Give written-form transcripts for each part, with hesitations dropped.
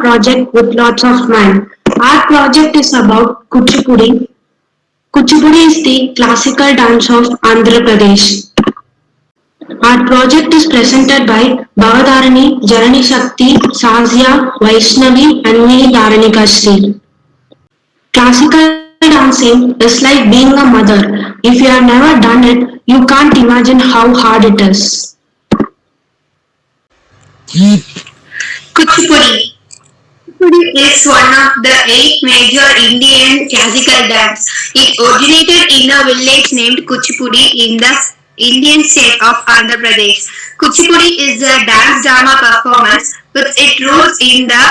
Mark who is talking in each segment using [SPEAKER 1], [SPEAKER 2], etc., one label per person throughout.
[SPEAKER 1] project with lots of mind. Our project is about Kuchipudi. Kuchipudi is the classical dance of Andhra Pradesh. Our project is presented by Bhavadarani, Janani Shakti, Sazia, Vaishnavi and me Dharanika Sri. Classical dancing is like being a mother. If you have never done it, you can't imagine how hard it is.
[SPEAKER 2] Kuchipudi. Kuchipudi is one of the 8 major Indian classical dance. It originated in a village named Kuchipudi in the Indian state of Andhra Pradesh. Kuchipudi is a dance drama performance with its roots in the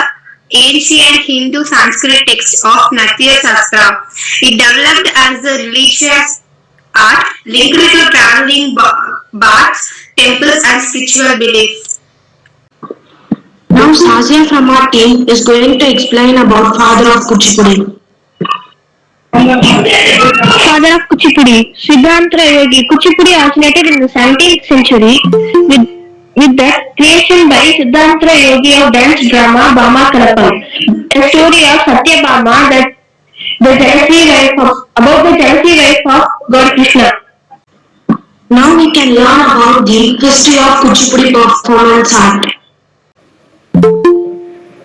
[SPEAKER 2] ancient Hindu Sanskrit text of Natya Shastra. It developed as a religious art linked to traveling baths, temples, and spiritual beliefs.
[SPEAKER 1] Now Sazia from our team is going to explain about father of Kuchipudi.
[SPEAKER 3] Father of Kuchipudi, Siddhanta Yogi. Kuchipudi originated in the 17th century with the creation by Siddhanta Yogi of dance drama Bhama Kalapam. A story of Satyabhama that about the jealousy wife of God Krishna.
[SPEAKER 1] Now we can learn about the history of Kuchipudi performance art.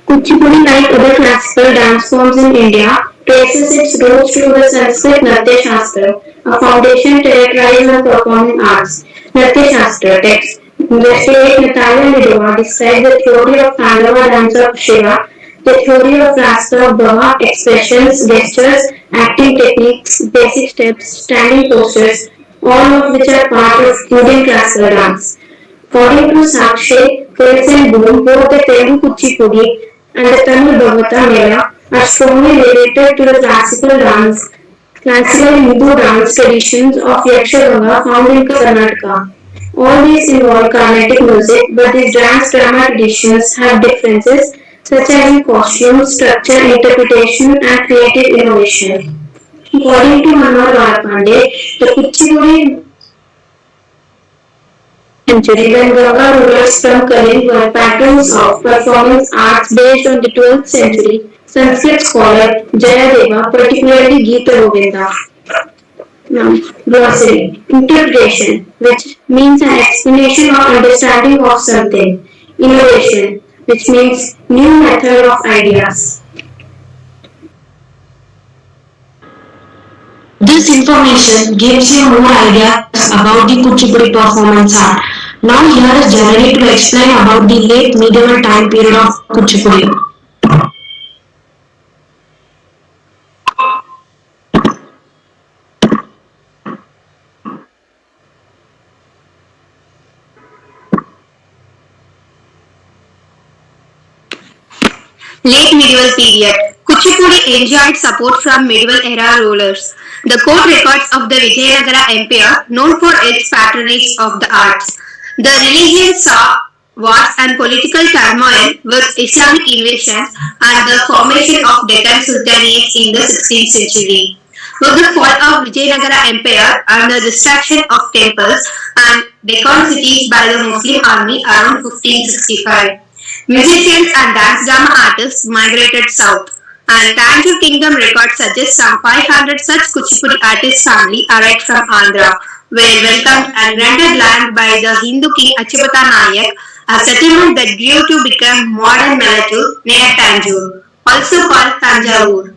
[SPEAKER 3] Kuchipudi, like other classical dance forms in India, traces its roots to the Sanskrit Natya Shastra, a foundation characterized by performing arts. Natya Shastra text. Investigate Natalia Lidova describes the theory of Tandava dance of Shiva, the theory of rasta of Brahma, expressions, gestures, acting techniques, basic steps, standing postures, all of which are part of Indian classical dance. According to Sakshi, Fritz and Boone, both the Telugu Kuchipudi and the Tamil Bhavata Mela are strongly related to the classical Hindu dance traditions of Yakshaganga found in Karnataka. All these involve Carnatic music, but these dance drama traditions have differences such as in costume, structure, interpretation, and creative innovation. According to Manohar Gharpande, the Kuchipudi century when Ganga rulers from Kali were patrons of performance arts based on the 12th century Sanskrit scholar Jayadeva, particularly Gita Govinda. Now, glossary. Interpretation, which means an explanation or understanding of something. Innovation, which means new method of ideas.
[SPEAKER 1] This information gives you more ideas about the Kuchipudi performance art. Now here is Janani to explain about the late medieval time period of Kuchipudi.
[SPEAKER 2] Late medieval period. Kuchipudi enjoyed support from medieval era rulers. The court records of the Vijayanagara Empire, known for its patronage of the arts. The religion saw wars and political turmoil with Islamic invasions and the formation of Deccan Sultanates in the 16th century. With the fall of Vijayanagara Empire and the destruction of temples and Deccan cities by the Muslim army around 1565. Musicians and dance drama artists migrated south, and Tanjore Kingdom records suggest some 500 such Kuchipudi artist family arrived from Andhra, were welcomed and granted land by the Hindu king Achipata Nayak, a settlement that grew to become modern Melattur near Tanjore, also called Tanjavur.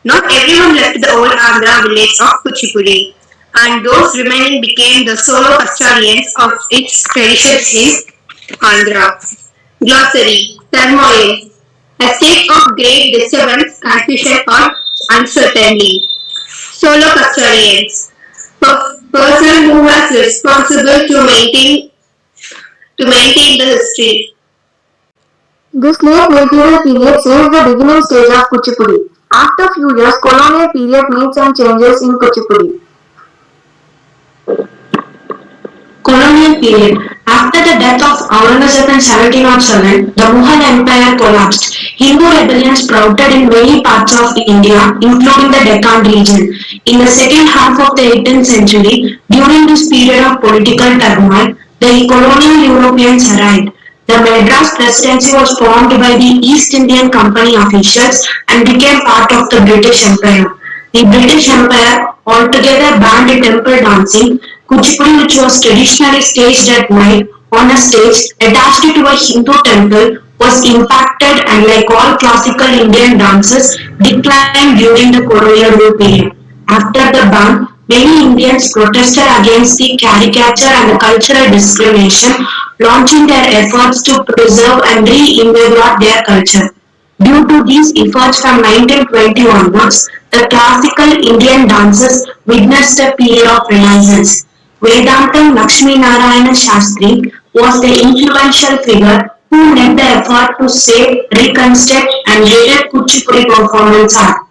[SPEAKER 2] Not everyone left the old Andhra village of Kuchipudi, and those remaining became the solo custodians of its traditions in Andhra. Glossary. Turmoil. A state of great disturbance, confusion or uncertainty. Solo custodians. Person who was responsible to maintain the history.
[SPEAKER 3] This late medieval period sees the beginning stage of Kuchipudi. After few years, colonial period made some changes in Kuchipudi.
[SPEAKER 1] Colonial period. After the death of Aurangzeb in 1707, the Mughal Empire collapsed. Hindu rebellions sprouted in many parts of India, including the Deccan region. In the second half of the 18th century, during this period of political turmoil, the colonial Europeans arrived. The Madras Presidency was formed by the East Indian Company officials and became part of the British Empire. The British Empire altogether banned temple dancing. Kuchipudi, which was traditionally staged at night on a stage attached to a Hindu temple, was impacted and, like all classical Indian dances, declined during the colonial rule period. After the ban, many Indians protested against the caricature and the cultural discrimination, launching their efforts to preserve and reinvigorate their culture. Due to these efforts from 1920 onwards, the classical Indian dances witnessed a period of renaissance. Vedantam Lakshmi Narayana Shastri was the influential figure who led the effort to save, reconstruct, and rebuild Kuchipudi performance art.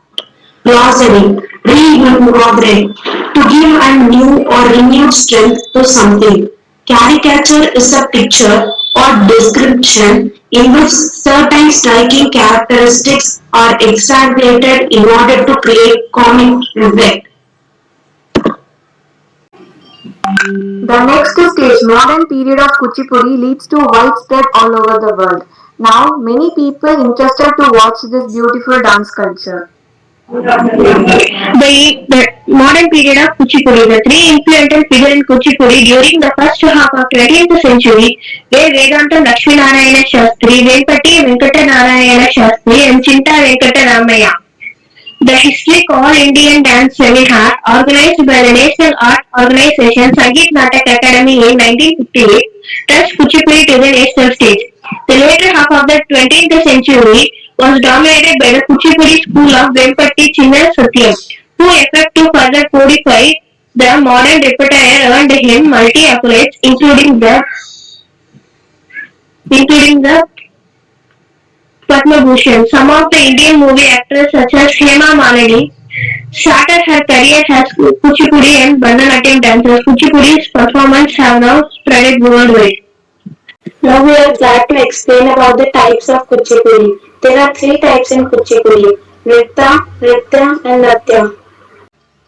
[SPEAKER 1] Glossary, reinvigorate, to give a new or renewed strength to something. Caricature is a picture or description in which certain striking characteristics are exaggerated in order to create comic effect.
[SPEAKER 3] The next stage, modern period of Kuchipudi, leads to widespread all over the world. Now, many people interested to watch this beautiful dance culture.
[SPEAKER 2] The modern period of Kuchipudi, the three influential figures in Kuchipudi during the first half of 20th century were Vedantam Lakshminarayana Shastri, Venpati Venkata Narayana Shastri, and Chinta Venkata Ramaya. The historic All Indian Dance Seminar, organized by the National Art Organization Sangeet Natak Academy in 1958, touched Kuchipudi to the national stage. The later half of the 20th century was dominated by the Kuchipudi school of Venpati Chinna Satyam, who effort to further codify the modern repertoire earned him multi accolades, including the Padma Bhushan. Some of the Indian movie actors such as Hema Malini started her career as Kuchipudi and Bharatanatyam dancers. Kuchipudi's performance have now spread worldwide.
[SPEAKER 3] Now we are glad to explain about the types of Kuchipudi. There are three types in Kuchipudi: Nritya, and Natya.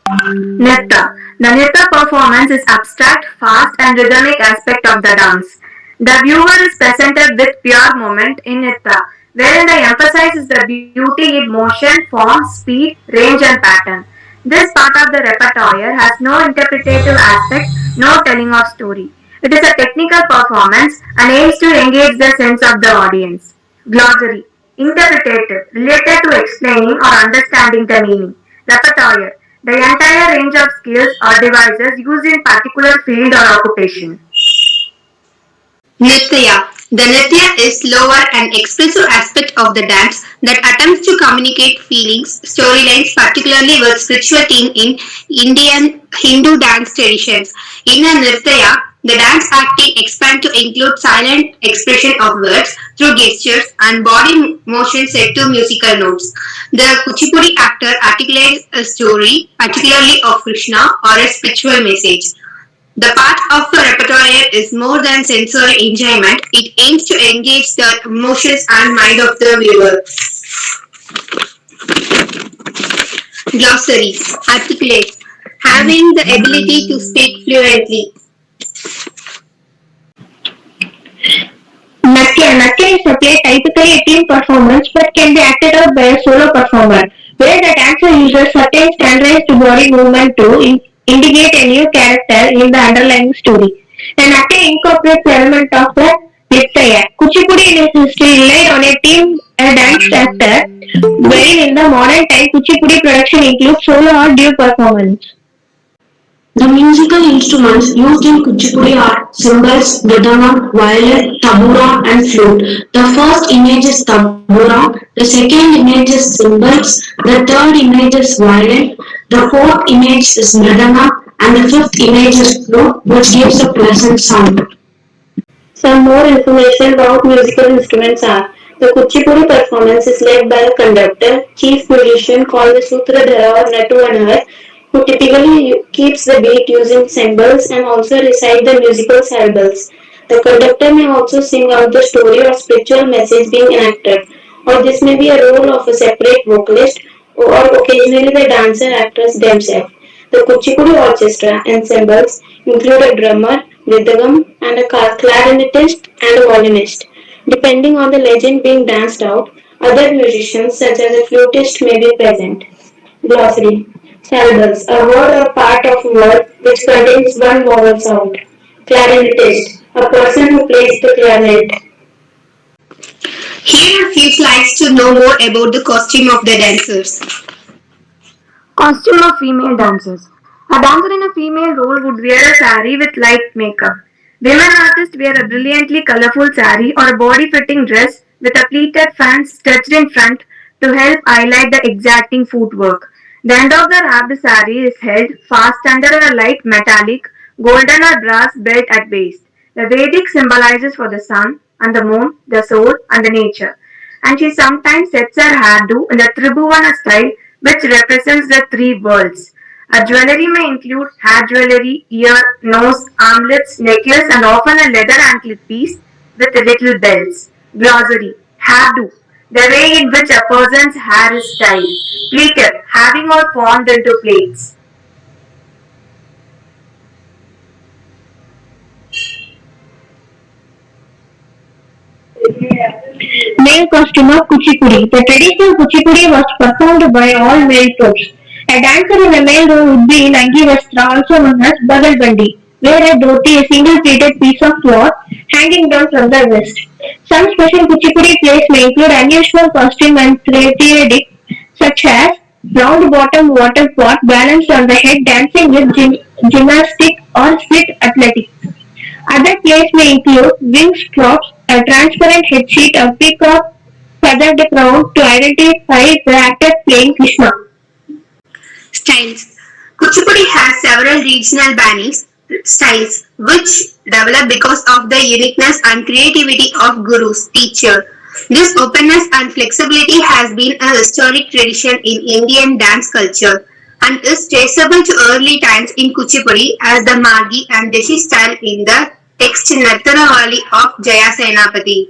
[SPEAKER 2] Nritta. The Nritta performance is abstract, fast and rhythmic aspect of the dance. The viewer is presented with pure movement in Nritta, wherein the emphasis is the beauty in motion, form, speed, range and pattern. This part of the repertoire has no interpretative aspect, no telling of story. It is a technical performance and aims to engage the sense of the audience. Glossary. Interpretative, related to explaining or understanding the meaning. Repertoire. The entire range of skills or devices used in particular field or occupation. Nritya. The Nritya is slower and expressive aspect of the dance that attempts to communicate feelings, storylines, particularly with spiritual theme in Indian Hindu dance traditions. In a Nritya, the dance acting expands to include silent expression of words through gestures and body motion set to musical notes. The Kuchipudi actor articulates a story, particularly of Krishna or a spiritual message. The part of the repertoire is more than sensory enjoyment, it aims to engage the emotions and mind of the viewer. Glossary. Articulate. Having the ability to speak fluently. Natya is a play typically a team performance but can be acted out by a solo performer, where the dancer uses certain standardized body movement to indicate a new character in the underlying story. The Natya incorporates the element of the Nrittya. Kuchipudi in its history relied on a team dance actor, wherein in the modern time Kuchipudi production includes solo or duo performance.
[SPEAKER 1] The musical instruments used in Kuchipudi are cymbals, mridangam, violin, tabura and flute. The first image is tabura, the second image is cymbals, the third image is violin, the fourth image is mridangam and the fifth image is flute, which gives a pleasant sound.
[SPEAKER 3] Some more information about musical instruments are: the Kuchipudi performance is led by a conductor, chief musician called the Sutradhara or Natuvanavar, who typically keeps the beat using cymbals and also recite the musical syllables. The conductor may also sing out the story or spiritual message being enacted, or this may be a role of a separate vocalist or occasionally the dancer actors themselves. The Kuchipudi orchestra ensembles include a drummer, mridangam, and a clarinetist and a violinist. Depending on the legend being danced out, other musicians such as a flutist may be present. Glossary. Syllables. A word or part of a word which contains one vowel sound. Clarinetist. A person who plays the clarinet.
[SPEAKER 2] Here are few slides to know more about the costume of the dancers.
[SPEAKER 4] Costume of female dancers. A dancer in a female role would wear a sari with light makeup. Women artists wear a brilliantly colorful sari or a body-fitting dress with a pleated fan stretched in front to help highlight the exacting footwork. The end of the wrapped sari is held fast under a light metallic, golden or brass belt at waist. The Vedic symbolizes for the sun and the moon, the soul and the nature. And she sometimes sets her hairdo in the Tribhuvana style, which represents the three worlds. Her jewelry may include hair jewelry, ear, nose, armlets, necklace, and often a leather anklet piece with little bells. Glossary. Hairdo. The way in which a person's hair is styled. Pleated. Having or formed into plaits.
[SPEAKER 3] Male costume of Kuchipudi. The traditional Kuchipudi was performed by all male troops. A dancer in a male role would be in Angi Vastra, also known as Bagal Bandi, where a dhoti, a single pleated piece of cloth hanging down from the wrist. Some special Kuchipudi plays may include unusual costume and theatric, such as round bottom water pot balanced on the head dancing with gymnastic or split athletics. Other plays may include wing props, a transparent head sheet, a peacock feathered crown to identify the actor playing Krishna.
[SPEAKER 2] Styles. Kuchipudi has several regional Banis styles which develop because of the uniqueness and creativity of Guru's teacher. This openness and flexibility has been a historic tradition in Indian dance culture and is traceable to early times in Kuchipudi as the Magi and Deshi style in the text Nartanavali of Jaya Senapati.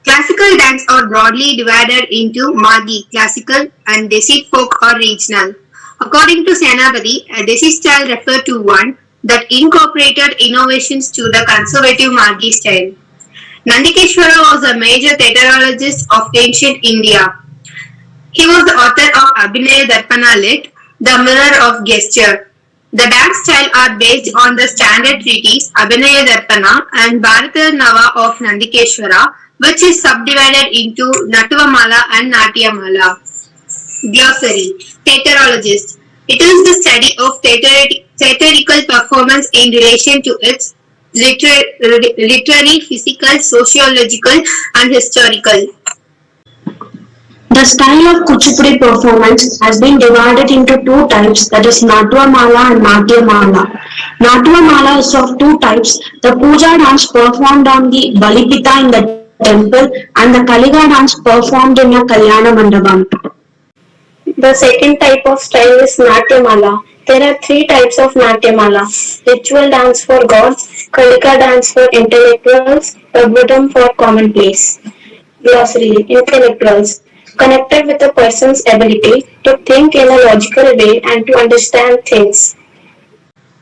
[SPEAKER 2] Classical dance are broadly divided into Magi, classical, and Desi folk or regional. According to Senapati, a Desi style referred to one that incorporated innovations to the conservative Magi style. Nandikeshwara was a major theatrologist of ancient India. He was the author of Abhinaya Darpana lit, The Mirror of Gesture. The dance style are based on the standard treatise Abhinaya Darpana and Bharata Nava of Nandikeshwara, which is subdivided into Natuvamala and Natyamala. Glossary. Theatrologist. It is the study of theatrical performance in relation to its literary, physical, sociological, and historical.
[SPEAKER 1] The style of Kuchipudi performance has been divided into two types, that is Natyamala and Natyamala. Natyamala is of two types, the Puja dance performed on the Balipita in the temple and the Kaliga dance performed in a Kalyana Mandapam.
[SPEAKER 3] The second type of style is Natyamala. There are three types of Natyamala: ritual dance for gods, Kalika dance for intellectuals, Prabhutam for commonplace. Glossary. Intellectuals. Connected with a person's ability to think in a logical way and to understand things.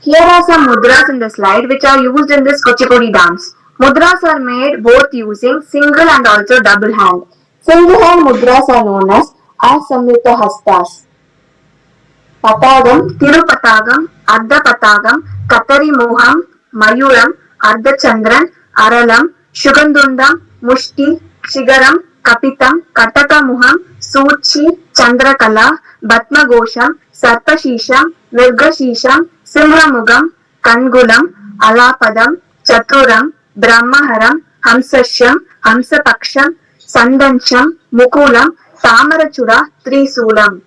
[SPEAKER 4] Here are some mudras in the slide which are used in this Kuchipudi dance. Mudras are made both using single and also double hand. Single hand mudras are known as Asamyukta Hastas. Patagam, Tirupatagam, Ardha Patagam, Katari Moham, Mayuram, Ardha Chandran, Aralam, Shugandundam, Mushti, Shigaram, Kapitam, Kataka Muham, Suchi, Chandrakala, Batmagosham, Sarpashisham, Virgashisham, Simramugam, Kangulam, Alapadam, Chaturam, Brahmaharam, Hamsasham, Hamsapaksham, Sandansham, Mukulam, Tamarachura, Trisulam.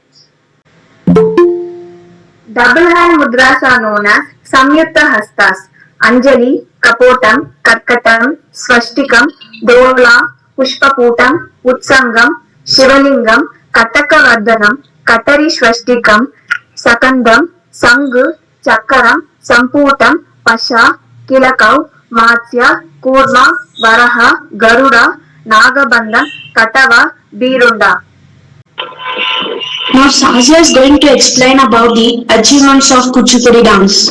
[SPEAKER 4] Double hand mudras are known as Samyukta Hastas, Anjali, Kapotam, Karkatam, Swastikam, Dola, Pushpaputam, Utsangam, Shivalingam, Katakavardhanam, Katari Swastikam, Sakandam, Sangu, Chakaram, Samputam, Pasha, Kilakau, Matsya, Kurma, Varaha, Garuda, Nagabandham, Katava, Birunda.
[SPEAKER 1] Now Sasha is going to explain about the achievements of Kuchipudi dance.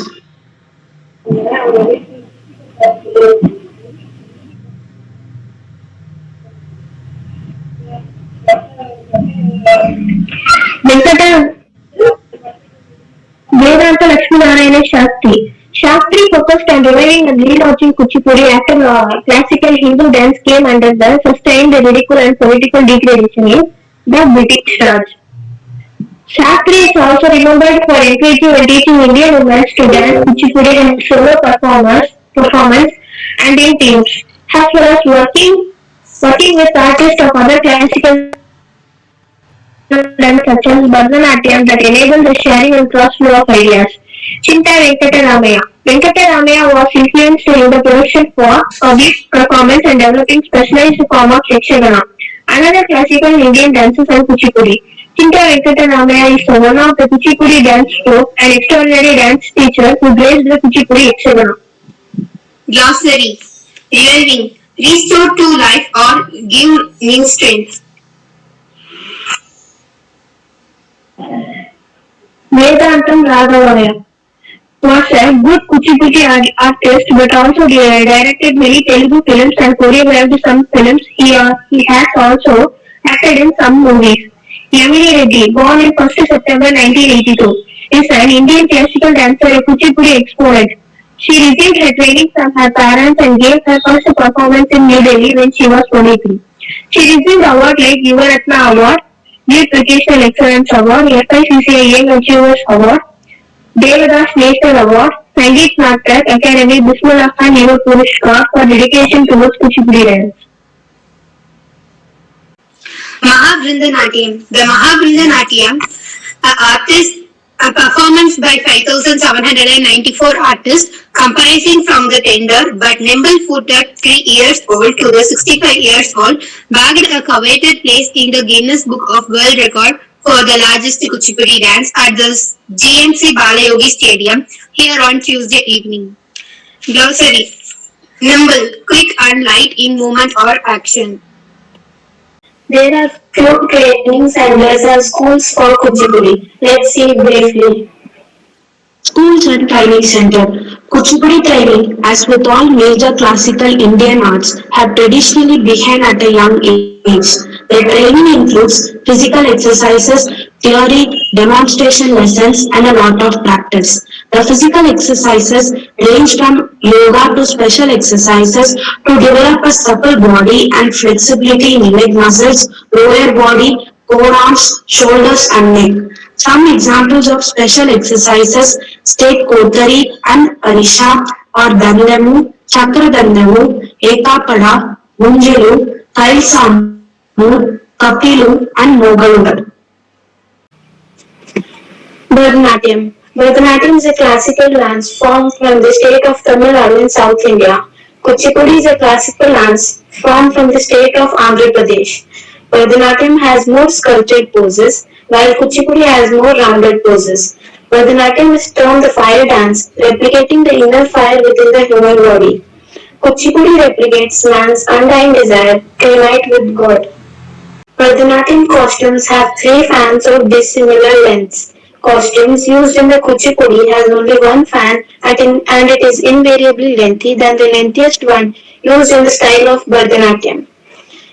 [SPEAKER 3] and remaining a lead watching Kuchipudi after classical Hindu dance came under the sustained ridicule and political degradation in the British Raj. Shastri is also remembered for encouraging and teaching Indian women to dance Kuchipudi in solo performance and in teams, as well as working with artists of other classical dance such as Bharatanatyam that enabled the sharing and cross-flow of ideas. Chinta Venkataramaya. Venkataramaya was influenced in the production for public performance and developing specialized form of Yakshagana. Another classical Indian dances and Kuchipudi. Chinta Venkataramaya is one of the Kuchipudi dance troupe and extraordinary dance teacher who graced the Kuchipudi Yakshagana.
[SPEAKER 2] Glossary. Reviving. Restore to life or give new strength.
[SPEAKER 3] Vedantam Raghavaya was a good Kuchipudi artist but also directed many Telugu films and choreographed some films. He has also acted in some movies. Yamini Reddy, born on 1st September 1982, is an Indian classical dancer and Kuchipudi exponent. She received her training from her parents and gave her first performance in New Delhi when she was 23. She received awards like Yuva Ratna Award, Youth Vocational Excellence Award, FICCI Young Achievers Award, Devadas National Award, Sangeet Natak Academy Bismillah Khan Yuva Purishkar for dedication towards Kuchipudi dance.
[SPEAKER 2] Mahavrindanatiam. The Mahavrindanatiam, a performance by 5,794 artists comprising from the tender but nimble-footed 3 years old to the 65 years old, bagged a coveted place in the Guinness Book of World Record for the largest Kuchipudi dance at the GMC Balayogi Stadium here on Tuesday evening. Glossary. Nimble, quick and light in movement or action.
[SPEAKER 3] There are few training centers and schools for Kuchipudi. Let's see briefly.
[SPEAKER 1] Schools and Training Center. Kuchipudi training, as with all major classical Indian arts, have traditionally begun at a young age. Their training includes physical exercises, theory, demonstration lessons, and a lot of practice. The physical exercises range from yoga to special exercises to develop a supple body and flexibility in leg muscles, lower body, core arms, shoulders, and neck. Some examples of special exercises state Kothari and Arisha or Dandamu, Chakra Dandamu, Ekapada, Munjilu, Kailsamu, Kapilu, and Mogaludu.
[SPEAKER 3] Bharatanatyam. Bharatanatyam is a classical dance form from the state of Tamil Nadu in South India. Kuchipudi is a classical dance form from the state of Andhra Pradesh. Bharatanatyam has more sculpted poses, while Kuchipudi has more rounded poses. Bharatanatyam is termed the fire dance, replicating the inner fire within the human body. Kuchipudi replicates man's undying desire to unite with God. Bharatanatyam costumes have 3 fans of dissimilar lengths. Costumes used in the Kuchipudi has only one fan and it is invariably lengthy than the lengthiest one used in the style of Bharatanatyam.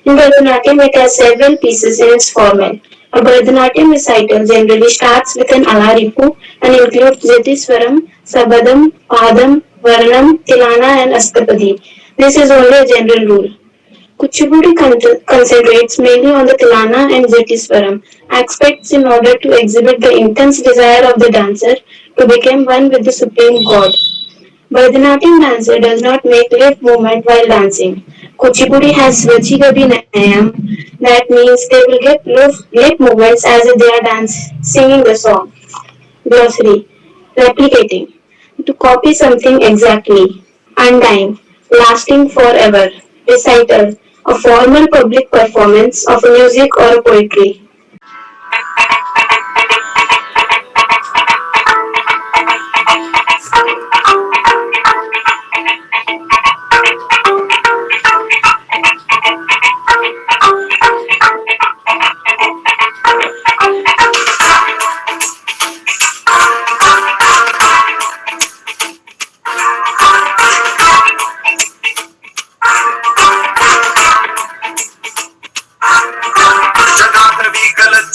[SPEAKER 3] In Bharatanatyam, it has several pieces in its format. A Bharatanatyam recital generally starts with an Alaripu and includes Jatiswaram, Sabadam, Padam, Varnam, Tilana and Astapadi. This is only a general rule. Kuchipudi concentrates mainly on the Tilana and Jatiswaram aspects in order to exhibit the intense desire of the dancer to become one with the supreme god. Bharatanatyam dancer does not make lip movement while dancing. Kuchipudi has Rachigabhinayam, that means they will get lip movements as if they are singing the song. Glossary. Replicating. To copy something exactly. Undying. Lasting forever. Recital. A formal public performance of a music or a poetry.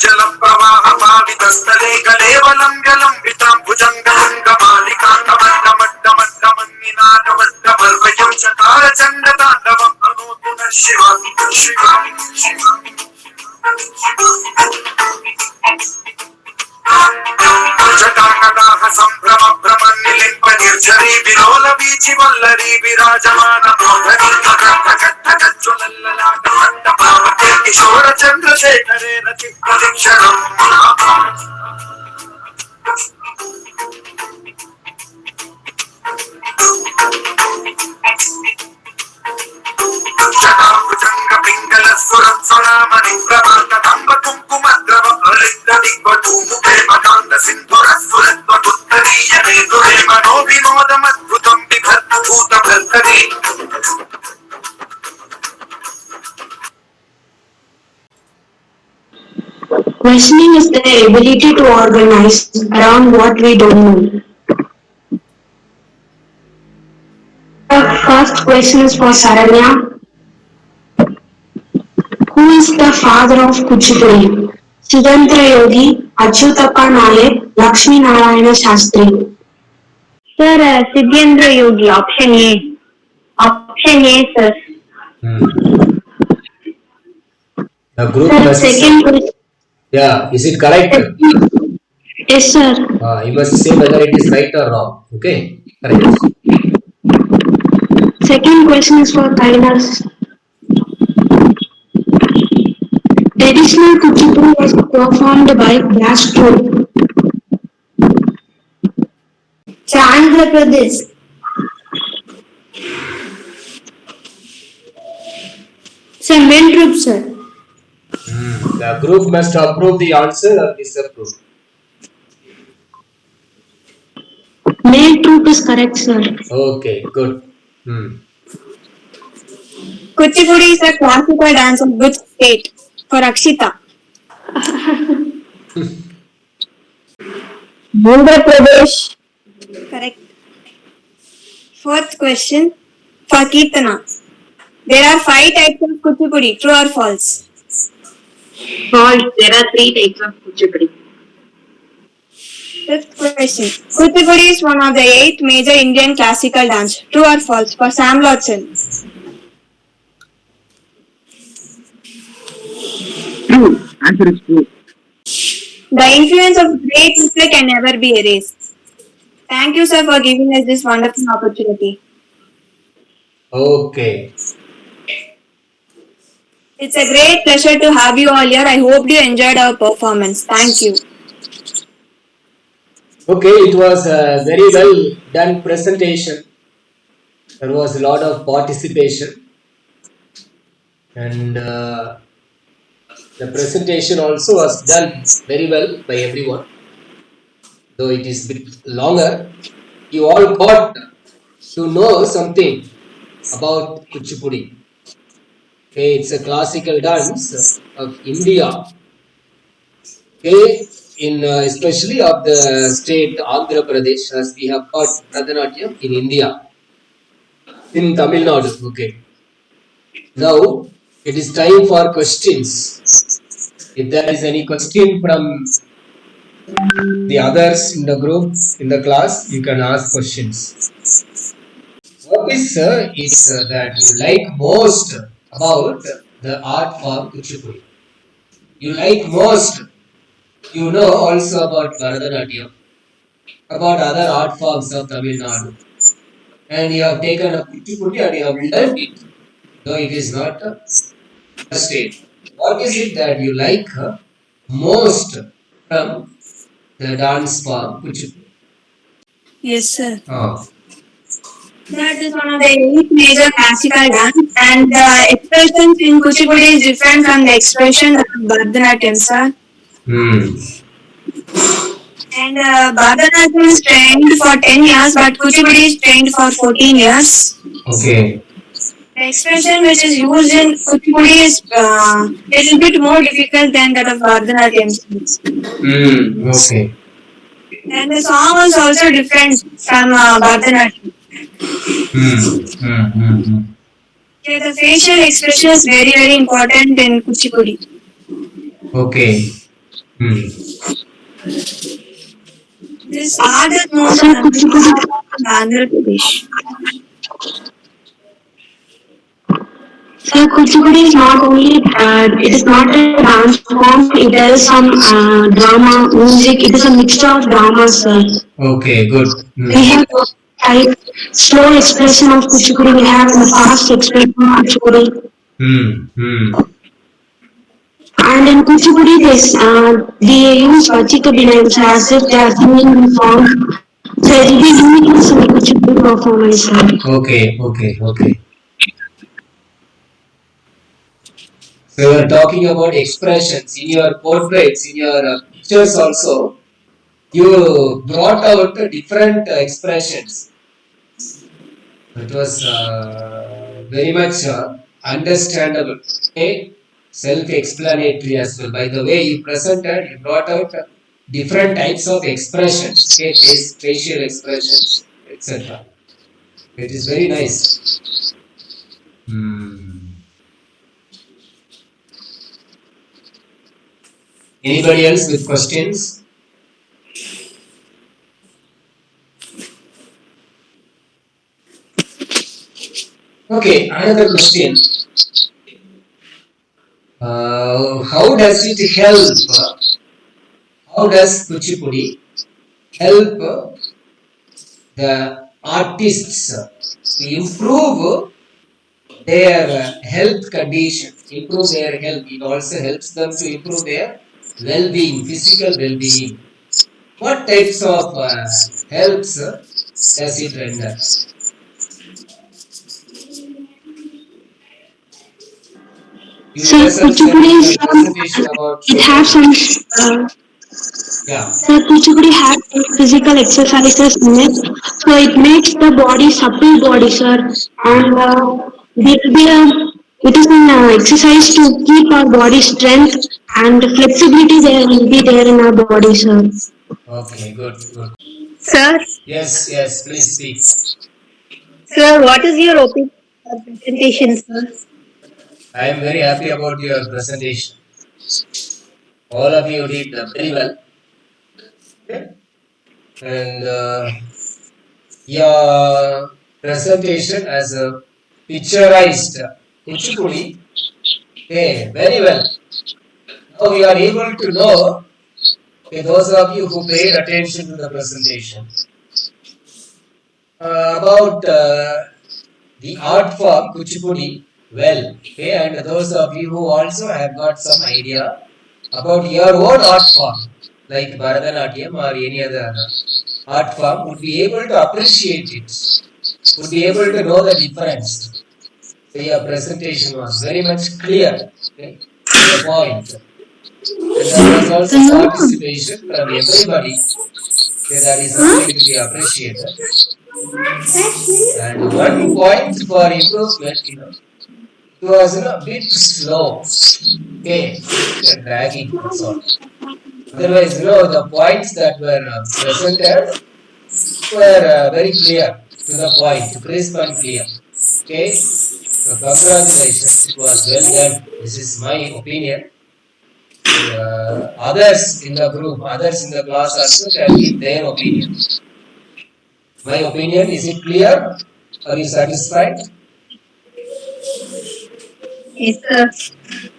[SPEAKER 5] जल प्रवाह జటాకటాహ సంభ్రమ భ్రమన్నిలింప నిర్జరీ విలోల వీచి వల్లరీ విరాజమాన మోహనీ జ్వలల్లలాట మంటపావతే కిశోర చంద్రశేఖరే రతి ప్రదక్షిణం జటాభుజంగ పింగళ సురత్సురామణి ప్రభాత దంబ కుంకుమ ద్రవ ప్రలిప్త దిగ్వధూముఖే మదాంత సింధుర సురత్వతుత్తరీయ మేధురే మనో వినోదమద్భుతం బిభర్త భూత భర్తరీ
[SPEAKER 1] Questioning is the ability to organize around what we don't know. The first question is for Saranya. Who is the father of Kuchipudi? Siddhantra Yogi, Achyutappa Nayak, Lakshmi Narayana Shastri.
[SPEAKER 3] Sir, Siddhendra Yogi, option A. Option A, sir.
[SPEAKER 6] The group
[SPEAKER 1] Sir,
[SPEAKER 6] must.
[SPEAKER 1] second question.
[SPEAKER 6] Yeah, is it correct?
[SPEAKER 1] Yes, sir.
[SPEAKER 6] You must say whether it is right or wrong. Okay, correct.
[SPEAKER 1] Second question is for Kailas. Traditional Kuchipudi was performed by Blast Troupe.
[SPEAKER 3] Andhra Pradesh. Sir, main group, sir.
[SPEAKER 6] The group must approve the answer or disapprove.
[SPEAKER 1] Male troupe is correct, sir.
[SPEAKER 6] Okay, good.
[SPEAKER 4] Kuchipudi is a classical dance of which state? For Akshita.
[SPEAKER 3] Andhra Pradesh.
[SPEAKER 4] Correct. Fourth question for Kirtana. There are 5 types of Kuchipudi. True or false?
[SPEAKER 2] False. There are 3 types of Kuchipudi.
[SPEAKER 4] Fifth question. Kuchipudi is one of the 8 major Indian classical dance. True or false? For Sam Lodson.
[SPEAKER 7] True. Answer is true.
[SPEAKER 4] The influence of great people can never be erased. Thank you, sir, for giving us this wonderful opportunity.
[SPEAKER 6] Okay.
[SPEAKER 4] It's a great pleasure to have you all here. I hope you enjoyed our performance. Thank you.
[SPEAKER 6] Okay, it was a very well done presentation. There was a lot of participation, and the presentation also was done very well by everyone. Though it is a bit longer, you all got to know something about Kuchipudi. Okay, it's a classical dance of India. Okay, in especially of the state Andhra Pradesh, as we have got Bharatanatyam in India, in Tamil Nadu. Okay, now it is time for questions. If there is any question from the others in the group, in the class, you can ask questions. What is that you like most about the art form Kuchipudi? You like most. You know also about Bharatanatyam, about other art forms of Tamil Nadu, and you have taken up Kuchipudi and you have learned it, though it is not a state. What is it that you like most from the dance form Kuchipudi?
[SPEAKER 4] Yes, sir.
[SPEAKER 6] Oh.
[SPEAKER 4] That is one of the 8 major classical dance, and the expressions in Kuchipudi is different from the expression of Bharatanatyam, sir. And Bharatanatyam is trained for 10 years, but Kuchipudi is trained for 14 years.
[SPEAKER 6] Okay.
[SPEAKER 4] The expression which is used in Kuchipudi is a little bit more difficult than that of Bharatanatyam.
[SPEAKER 6] Okay.
[SPEAKER 4] And the song is also different from Bharatanatyam. Okay, the facial expression is very, very important in Kuchipudi.
[SPEAKER 6] Okay.
[SPEAKER 4] This art is known
[SPEAKER 1] Sir,
[SPEAKER 4] in
[SPEAKER 1] Kuchipudi.
[SPEAKER 4] Andhra Pradesh.
[SPEAKER 1] So Kuchipudi is not only it is not a dance form. It is some drama, music. It is a mixture of dramas, sir.
[SPEAKER 6] Okay, good.
[SPEAKER 1] We have type slow expression of Kuchipudi. We have the fast expression of Kuchipudi. And in Kuchipudi, they use Vachika Binayams as if they are singing the song. So it will be uniqueness in the Kuchipudi performance, sir.
[SPEAKER 6] Okay. So you are talking about expressions in your portraits, in your pictures also. You brought out different expressions. It was very much understandable. Okay? Self-explanatory as well. By the way you presented, you brought out different types of expressions. Okay, facial expressions, etc. It is very nice. Anybody else with questions? Okay, another question. How does it help? How does Kuchipudi help the artists to improve their health condition, improve their health? It also helps them to improve their well-being, physical well-being. What types of helps does it render?
[SPEAKER 1] So Kuchipudi is
[SPEAKER 6] presentation about
[SPEAKER 1] it has some
[SPEAKER 6] yeah.
[SPEAKER 1] so Kuchipudi has physical exercises in it. So it makes the body supple body, sir, and there will be it is an exercise to keep our body strength and flexibility. There will be there in our body, sir.
[SPEAKER 6] Okay, good.
[SPEAKER 2] Sir,
[SPEAKER 6] Yes, please speak.
[SPEAKER 2] sir, what is your opinion of the presentation, sir?
[SPEAKER 6] I am very happy about your presentation. All of you did very well. Okay? And your presentation as a picturized Kuchipudi, okay, very well. Now we are able to know, okay, those of you who paid attention to the presentation, about the art form Kuchipudi well, okay, and those of you who also have got some idea about your own art form, like Bharatanatyam or any other art form, would be able to appreciate it, would be able to know the difference. So your presentation was very much clear, okay, to the point. And there was also participation from everybody. Okay, that is something to be appreciated. And one point for improvement, it was a bit slow. Okay, dragging, that's all. Otherwise, the points that were presented were very clear, to the point, crisp and clear. Okay, so congratulations, it was well done. This is my opinion. Others in the group, others in the class also can give their opinion. My opinion, is it clear? Are you satisfied?
[SPEAKER 2] Yes, sir.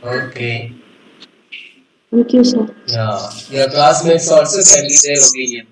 [SPEAKER 6] Okay.
[SPEAKER 1] Thank you, sir.
[SPEAKER 6] Yeah, your classmates also can give their opinion.